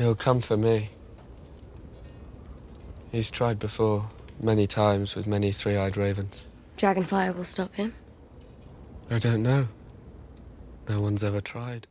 He'll come for me. He's tried before, many times, with many three-eyed ravens. Dragonfire will stop him? I don't know. No one's ever tried.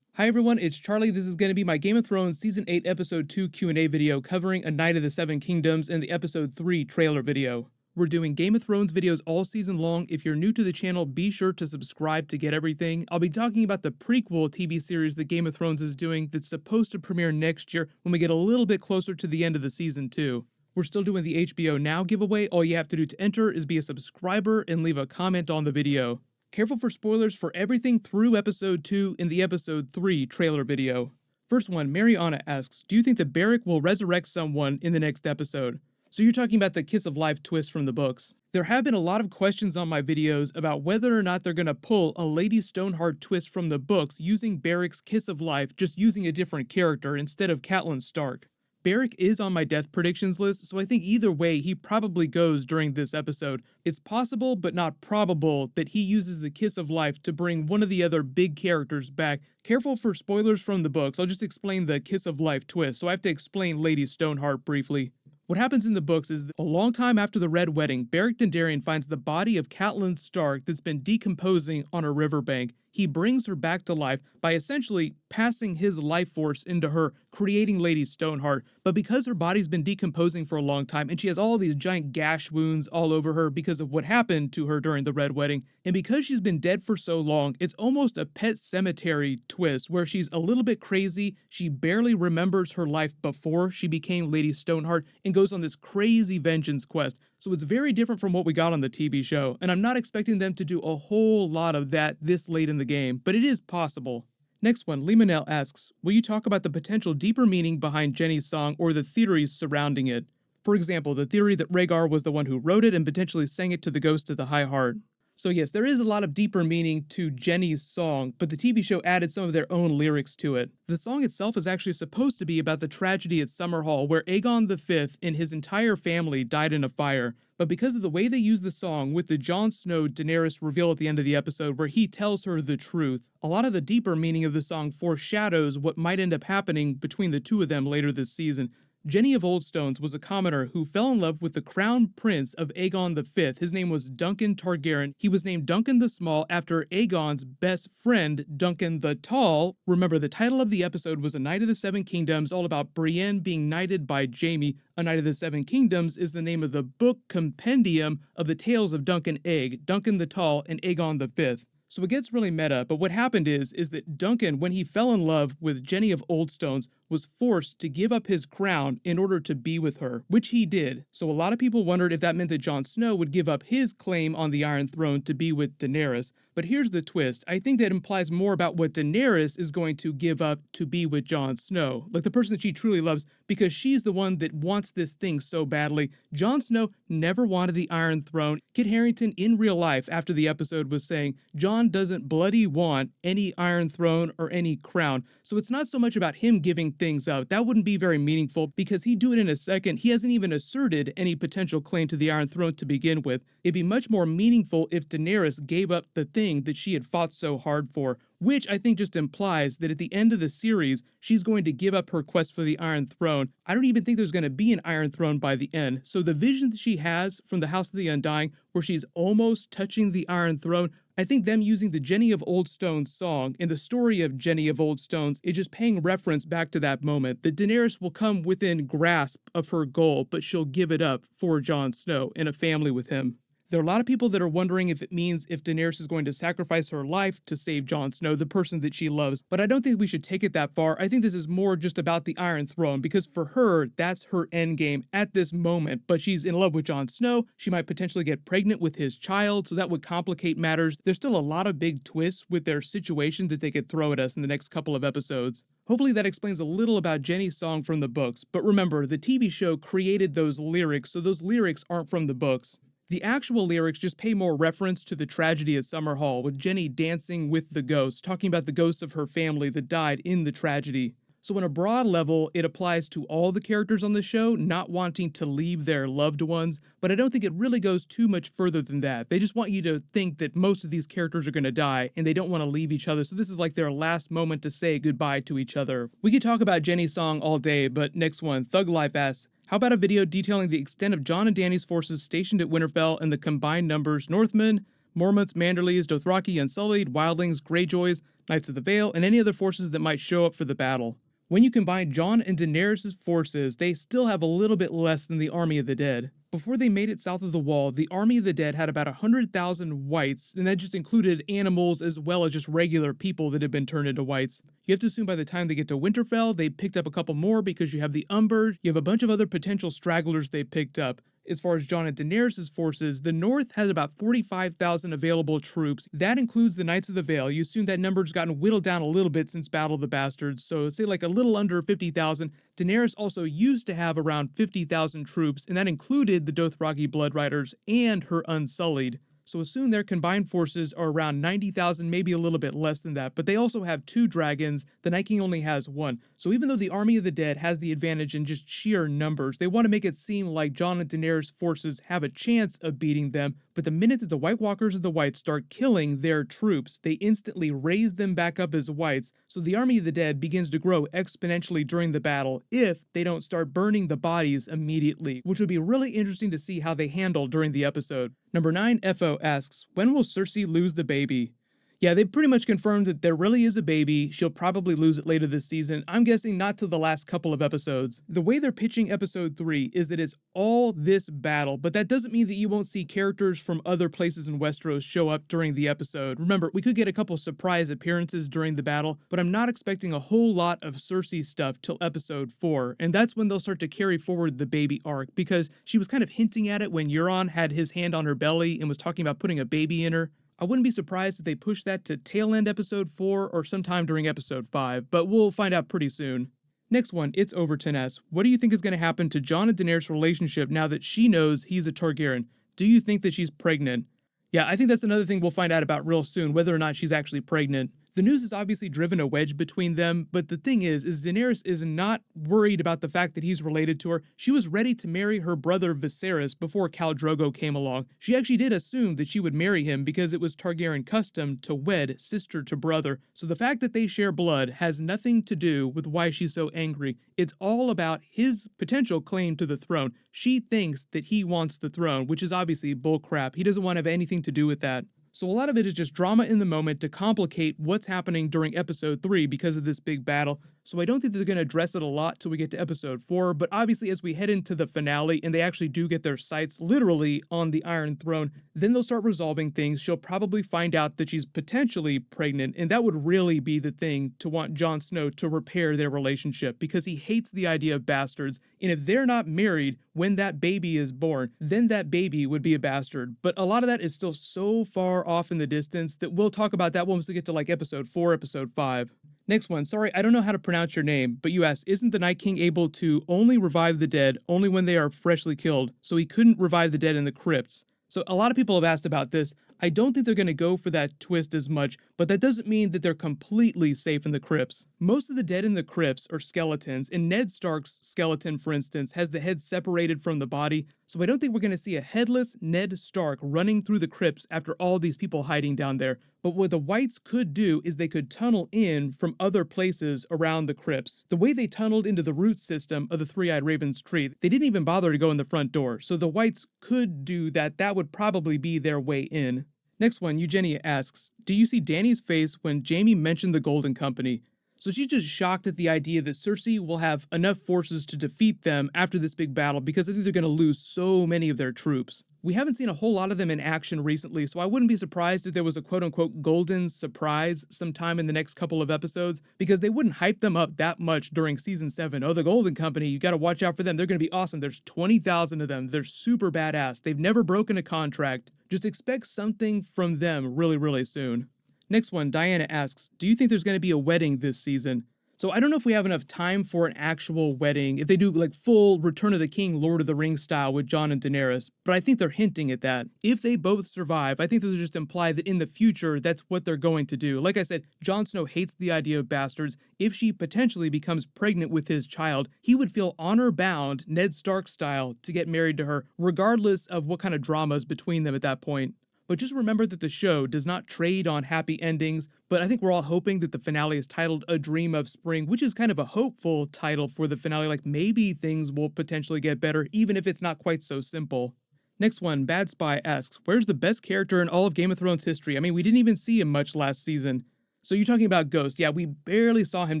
Hi everyone, it's Charlie. This is going to be my Game of Thrones Season 8 Episode 2 Q&A video covering A Knight of the Seven Kingdoms and the Episode 3 trailer video. We're doing Game of Thrones videos all season long. If you're new to the channel, be sure to subscribe to get everything. I'll be talking about the prequel TV series that Game of Thrones is doing that's supposed to premiere next year when we get a little bit closer to the end of the season 2. We're still doing the HBO Now giveaway. All you have to do to enter is be a subscriber and leave a comment on the video. Careful for spoilers for everything through Episode 2 in the Episode 3 trailer video. First one, Mariana asks, do you think that Beric will resurrect someone in the next episode? So you're talking about the Kiss of Life twist from the books. There have been a lot of questions on my videos about whether or not they're going to pull a Lady Stoneheart twist from the books using Beric's Kiss of Life, just using a different character instead of Catelyn Stark. Beric is on my death predictions list, so I think either way he probably goes during this episode. It's possible, but not probable, that he uses the Kiss of Life to bring one of the other big characters back. Careful for spoilers from the books, I'll just explain the Kiss of Life twist, so I have to explain Lady Stoneheart briefly. What happens in the books is that a long time after the Red Wedding, Beric Dondarrion finds the body of Catelyn Stark that's been decomposing on a riverbank. He brings her back to life by essentially passing his life force into her, creating Lady Stoneheart. But because her body's been decomposing for a long time and she has all these giant gash wounds all over her because of what happened to her during the Red Wedding, and because she's been dead for so long, it's almost a Pet Cemetery twist where she's a little bit crazy, she barely remembers her life before she became Lady Stoneheart, and goes on this crazy vengeance quest. So it's very different from what we got on the TV show, and I'm not expecting them to do a whole lot of that this late in the game, but it is possible. Next one, Limonel asks, will you talk about the potential deeper meaning behind Jenny's song or the theories surrounding it? For example, the theory that Rhaegar was the one who wrote it and potentially sang it to the ghost of the High Heart. So yes, there is a lot of deeper meaning to Jenny's song, but the TV show added some of their own lyrics to it. The song itself is actually supposed to be about the tragedy at Summerhall where Aegon V and his entire family died in a fire. But because of the way they use the song with the Jon Snow Daenerys reveal at the end of the episode where he tells her the truth, a lot of the deeper meaning of the song foreshadows what might end up happening between the two of them later this season. Jenny of Oldstones was a commoner who fell in love with the crown prince of Aegon V. His name was Duncan Targaryen. He was named Duncan the Small after Aegon's best friend, Duncan the Tall. Remember, the title of the episode was A Knight of the Seven Kingdoms, all about Brienne being knighted by Jaime. A Knight of the Seven Kingdoms is the name of the book compendium of the tales of Duncan Egg, Duncan the Tall, and Aegon V. So it gets really meta, but what happened is that Duncan, when he fell in love with Jenny of Oldstones, was forced to give up his crown in order to be with her, which he did. So a lot of people wondered if that meant that Jon Snow would give up his claim on the Iron Throne to be with Daenerys. But here's the twist. I think that implies more about what Daenerys is going to give up to be with Jon Snow, like the person that she truly loves, because she's the one that wants this thing so badly. Jon Snow never wanted the Iron Throne. Kit Harington in real life after the episode was saying, Jon doesn't bloody want any Iron Throne or any crown. So it's not so much about him giving things up. That wouldn't be very meaningful because he'd do it in a second. He hasn't even asserted any potential claim to the Iron Throne to begin with. It'd be much more meaningful if Daenerys gave up the thing that she had fought so hard for, which I think just implies that at the end of the series, she's going to give up her quest for the Iron Throne. I don't even think there's going to be an Iron Throne by the end. So the vision that she has from the House of the Undying, where she's almost touching the Iron Throne, I think them using the Jenny of Oldstones song and the story of Jenny of Oldstones is just paying reference back to that moment, that Daenerys will come within grasp of her goal, but she'll give it up for Jon Snow and a family with him. There are a lot of people that are wondering if it means if Daenerys is going to sacrifice her life to save Jon Snow, the person that she loves, but I don't think we should take it that far. I think this is more just about the Iron Throne, because for her, that's her endgame at this moment, but she's in love with Jon Snow. She might potentially get pregnant with his child, so that would complicate matters. There's still a lot of big twists with their situation that they could throw at us in the next couple of episodes. Hopefully that explains a little about Jenny's song from the books, but remember, the TV show created those lyrics, so those lyrics aren't from the books. The actual lyrics just pay more reference to the tragedy at Summerhall, with Jenny dancing with the ghosts, talking about the ghosts of her family that died in the tragedy. So on a broad level, it applies to all the characters on the show not wanting to leave their loved ones, but I don't think it really goes too much further than that. They just want you to think that most of these characters are going to die, and they don't want to leave each other, so this is like their last moment to say goodbye to each other. We could talk about Jenny's song all day, but next one, Thug Life asks, how about a video detailing the extent of Jon and Dany's forces stationed at Winterfell and the combined numbers Northmen, Mormonts, Manderleys, Dothraki, Unsullied, Wildlings, Greyjoys, Knights of the Vale, and any other forces that might show up for the battle. When you combine Jon and Daenerys' forces, they still have a little bit less than the Army of the Dead. Before they made it south of the Wall, the Army of the Dead had about 100,000 whites, and that just included animals as well as just regular people that had been turned into whites. You have to assume by the time they get to Winterfell, they picked up a couple more because you have the Umbers, you have a bunch of other potential stragglers they picked up. As far as Jon and Daenerys' forces, the North has about 45,000 available troops. That includes the Knights of the Vale. You assume that number's gotten whittled down a little bit since Battle of the Bastards, so say like a little under 50,000. Daenerys also used to have around 50,000 troops, and that included the Dothraki Blood Riders and her Unsullied. So assume their combined forces are around 90,000, maybe a little bit less than that, but they also have 2 dragons, the Night King only has 1. So even though the Army of the Dead has the advantage in just sheer numbers, they want to make it seem like Jon and Daenerys' forces have a chance of beating them, but the minute that the White Walkers and the Whites start killing their troops, they instantly raise them back up as Whites, so the Army of the Dead begins to grow exponentially during the battle if they don't start burning the bodies immediately, which would be really interesting to see how they handle during the episode. Number 9, FO asks, when will Cersei lose the baby? Yeah, they pretty much confirmed that there really is a baby. She'll probably lose it later this season. I'm guessing not to the last couple of episodes. The way they're pitching episode 3 is that it's all this battle, but that doesn't mean that you won't see characters from other places in Westeros show up during the episode. Remember, we could get a couple surprise appearances during the battle, but I'm not expecting a whole lot of Cersei stuff till episode 4, and that's when they'll start to carry forward the baby arc, because she was kind of hinting at it when Euron had his hand on her belly and was talking about putting a baby in her. I wouldn't be surprised if they push that to tail end episode 4 or sometime during episode 5, but we'll find out pretty soon. Next one, It's Overton asks, what do you think is going to happen to Jon and Daenerys' relationship now that she knows he's a Targaryen? Do you think that she's pregnant? Yeah, I think that's another thing we'll find out about real soon, whether or not she's actually pregnant. The news has obviously driven a wedge between them, but the thing is Daenerys is not worried about the fact that he's related to her. She was ready to marry her brother Viserys before Khal Drogo came along. She actually did assume that she would marry him because it was Targaryen custom to wed sister to brother. So the fact that they share blood has nothing to do with why she's so angry. It's all about his potential claim to the throne. She thinks that he wants the throne, which is obviously bullcrap. He doesn't want to have anything to do with that. So a lot of it is just drama in the moment to complicate what's happening during episode 3 because of this big battle. So I don't think they're going to address it a lot till we get to episode 4, but obviously as we head into the finale and they actually do get their sights literally on the Iron Throne, then they'll start resolving things. She'll probably find out that she's potentially pregnant, and that would really be the thing to want Jon Snow to repair their relationship, because he hates the idea of bastards, and if they're not married when that baby is born, then that baby would be a bastard. But a lot of that is still so far off in the distance that we'll talk about that once we get to like episode 4, episode 5. Next one, sorry, I don't know how to pronounce your name, but you asked, isn't the Night King able to only revive the dead only when they are freshly killed, so he couldn't revive the dead in the crypts? So a lot of people have asked about this. I don't think they're going to go for that twist as much, but that doesn't mean that they're completely safe in the crypts. Most of the dead in the crypts are skeletons, and Ned Stark's skeleton, for instance, has the head separated from the body, so I don't think we're going to see a headless Ned Stark running through the crypts after all these people hiding down there. But what the Whites could do is they could tunnel in from other places around the crypts. The way they tunneled into the root system of the Three-Eyed Raven's tree, they didn't even bother to go in the front door, so the Whites could do that. That would probably be their way in. Next one, Eugenia asks, do you see Dany's face when Jaime mentioned the Golden Company? So she's just shocked at the idea that Cersei will have enough forces to defeat them after this big battle, because I think they're going to lose so many of their troops. We haven't seen a whole lot of them in action recently, so I wouldn't be surprised if there was a quote-unquote golden surprise sometime in the next couple of episodes, because they wouldn't hype them up that much during season 7. Oh, the Golden Company, you got to watch out for them. They're going to be awesome. There's 20,000 of them. They're super badass. They've never broken a contract. Just expect something from them really, really soon. Next one, Diana asks, do you think there's going to be a wedding this season? So I don't know if we have enough time for an actual wedding, if they do like full Return of the King, Lord of the Rings style with Jon and Daenerys, but I think they're hinting at that. If they both survive, I think that they just imply that in the future, that's what they're going to do. Like I said, Jon Snow hates the idea of bastards. If she potentially becomes pregnant with his child, he would feel honor bound, Ned Stark style, to get married to her, regardless of what kind of drama's between them at that point. But just remember that the show does not trade on happy endings, but I think we're all hoping that the finale is titled A Dream of Spring, which is kind of a hopeful title for the finale, like maybe things will potentially get better, even if it's not quite so simple. Next one, Bad Spy asks, where's the best character in all of Game of Thrones history? I mean, we didn't even see him much last season. So you're talking about Ghost. Yeah, we barely saw him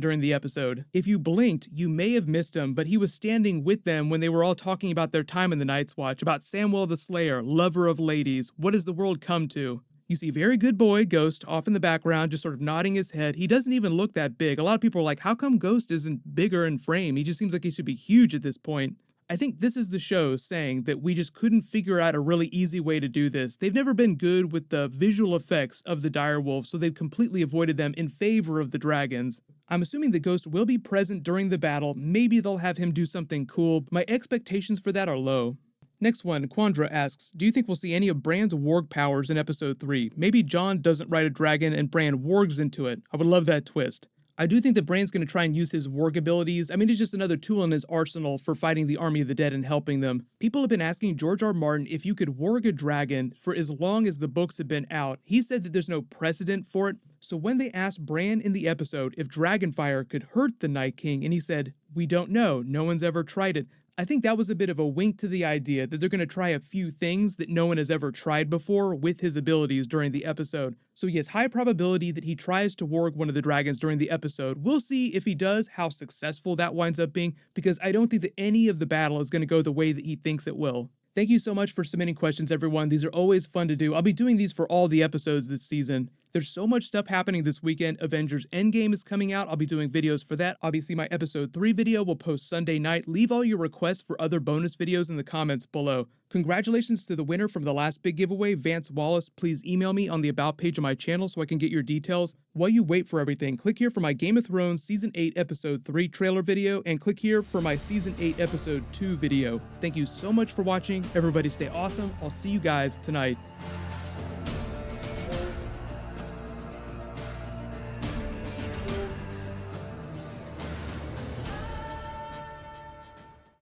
during the episode. If you blinked, you may have missed him, but he was standing with them when they were all talking about their time in the Night's Watch, about Samwell the Slayer, lover of ladies, what has the world come to? You see very good boy Ghost off in the background, just sort of nodding his head. He doesn't even look that big. A lot of people are like, how come Ghost isn't bigger in frame? He just seems like he should be huge at this point. I think this is the show saying that we just couldn't figure out a really easy way to do this. They've never been good with the visual effects of the direwolves, so they've completely avoided them in favor of the dragons. I'm assuming the Ghost will be present during the battle. Maybe they'll have him do something cool. My expectations for that are low. Next one, Quandra asks, do you think we'll see any of Bran's warg powers in episode 3? Maybe Jon doesn't ride a dragon and Bran wargs into it. I would love that twist. I do think that Bran's going to try and use his warg abilities. I mean, it's just another tool in his arsenal for fighting the army of the dead and helping them. People have been asking George R. R. Martin if you could warg a dragon for as long as the books have been out. He said that there's no precedent for it. So when they asked Bran in the episode if dragonfire could hurt the Night King, and he said, we don't know, no one's ever tried it. I think that was a bit of a wink to the idea that they're going to try a few things that no one has ever tried before with his abilities during the episode. So yes, high probability that he tries to warg one of the dragons during the episode. We'll see if he does, how successful that winds up being, because I don't think that any of the battle is going to go the way that he thinks it will. Thank you so much for submitting questions, everyone. These are always fun to do. I'll be doing these for all the episodes this season. There's so much stuff happening this weekend. Avengers Endgame is coming out. I'll be doing videos for that. Obviously, my episode 3 video will post Sunday night. Leave all your requests for other bonus videos in the comments below. Congratulations to the winner from the last big giveaway, Vance Wallace. Please email me on the About page of my channel so I can get your details. While you wait for everything, click here for my Game of Thrones Season 8 Episode 3 trailer video, and click here for my Season 8 Episode 2 video. Thank you so much for watching. Everybody stay awesome. I'll see you guys tonight.